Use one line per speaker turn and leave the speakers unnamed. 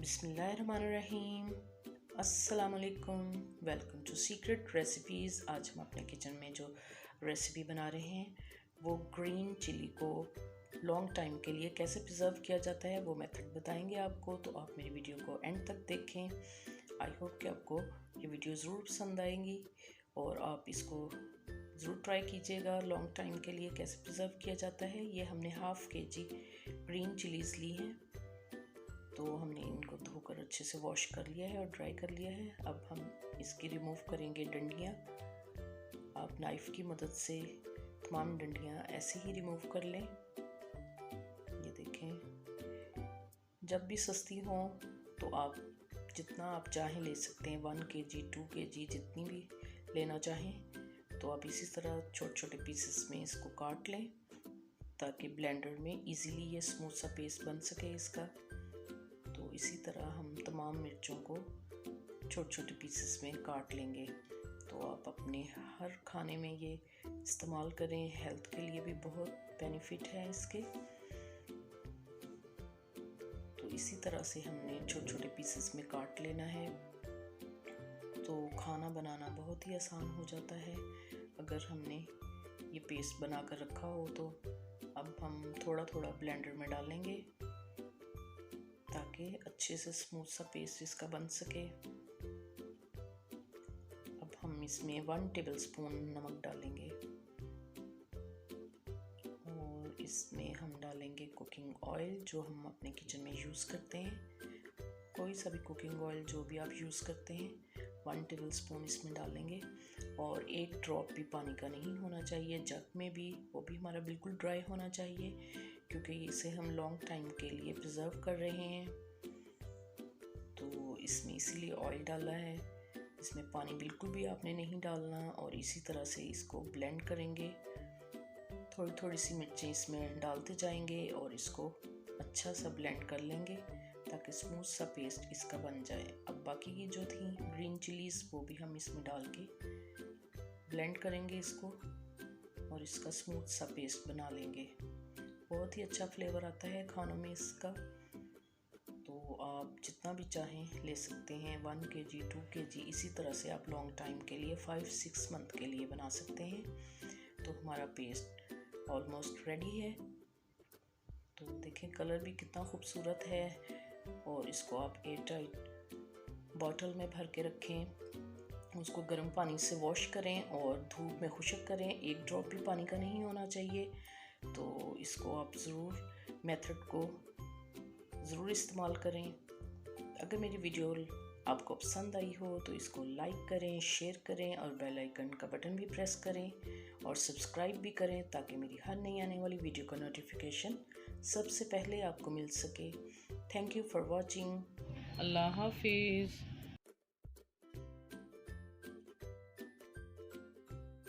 बिस्मिल्लाहिर्रहमानिर्रहीम। अस्सलामुअलैकुम। Welcome to secret recipes. आज हम अपने किचन में जो रेसिपी बना रहे हैं वो ग्रीन चिली को लॉन्ग टाइम के लिए कैसे प्रिजर्व किया जाता है वो मेथड बताएंगे आपको। तो आप मेरी वीडियो को एंड तक देखें। आई होप कि आपको ये वीडियो ज़रूर पसंद आएंगी और आप इसको ज़रूर ट्राई कीजिएगा। लॉन्ग टाइम के लिए कैसे प्रिजर्व किया जाता है। ये हमने हाफ़ kg ग्रीन चिलीज़ ली हैं। तो हमने इनको धोकर अच्छे से वॉश कर लिया है और ड्राई कर लिया है। अब हम इसकी रिमूव करेंगे डंडियाँ। आप नाइफ़ की मदद से तमाम डंडियाँ ऐसे ही रिमूव कर लें। ये देखें, जब भी सस्ती हों तो आप जितना आप चाहें ले सकते हैं। 1 kg 2 kg जितनी भी लेना चाहें। तो आप इसी तरह छोटे छोटे पीसेस में इसको काट लें ताकि ब्लेंडर में इजीली ये स्मूथ सा पेस्ट बन सके इसका। तो इसी तरह हम तमाम मिर्चों को छोटे छोटे पीसेस में काट लेंगे। तो आप अपने हर खाने में ये इस्तेमाल करें। हेल्थ के लिए भी बहुत बेनिफिट है इसके। तो इसी तरह से हमने छोटे छोटे पीसेस में काट लेना है। तो खाना बनाना बहुत ही आसान हो जाता है अगर हमने ये पेस्ट बना कर रखा हो। तो अब हम थोड़ा थोड़ा ब्लेंडर में डालेंगे ताकि अच्छे से स्मूथ सा पेस्ट इसका बन सके। अब हम इसमें 1 टेबलस्पून नमक डालेंगे और इसमें हम डालेंगे कुकिंग ऑयल जो हम अपने किचन में यूज़ करते हैं। कोई सा भी कुकिंग ऑयल जो भी आप यूज़ करते हैं 1 टेबलस्पून इसमें डालेंगे। और 1 ड्रॉप भी पानी का नहीं होना चाहिए। जग में भी वो भी हमारा बिल्कुल ड्राई होना चाहिए क्योंकि इसे हम लॉन्ग टाइम के लिए प्रिजर्व कर रहे हैं। तो इसमें इसीलिए ऑयल डाला है। इसमें पानी बिल्कुल भी आपने नहीं डालना। और इसी तरह से इसको ब्लेंड करेंगे। थोड़ी थोड़ी सी मिर्चें इसमें डालते जाएंगे और इसको अच्छा सा ब्लेंड कर लेंगे ताकि स्मूथ सा पेस्ट इसका बन जाए। अब बाकी की जो थी ग्रीन चिलीज़ वो भी हम इसमें डाल के ब्लेंड करेंगे इसको और इसका स्मूथ सा पेस्ट बना लेंगे। बहुत ही अच्छा फ्लेवर आता है खानों में इसका। तो आप जितना भी चाहें ले सकते हैं। 1 kg 2 kg इसी तरह से आप लॉन्ग टाइम के लिए 5-6 मंथ के लिए बना सकते हैं। तो हमारा पेस्ट ऑलमोस्ट रेडी है। तो देखें कलर भी कितना खूबसूरत है। और इसको आप एयरटाइट बॉटल में भर के रखें। उसको गर्म पानी से वॉश करें और धूप में खुश्क करें। 1 ड्रॉप भी पानी का नहीं होना चाहिए। तो इसको आप ज़रूर मेथड को ज़रूर इस्तेमाल करें। अगर मेरी वीडियो आपको पसंद आई हो तो इसको लाइक करें, शेयर करें और बेल आइकन का बटन भी प्रेस करें और सब्सक्राइब भी करें ताकि मेरी हर नई आने वाली वीडियो का नोटिफिकेशन सबसे पहले आपको मिल सके। Thank you for watching. अल्लाह हाफिज़।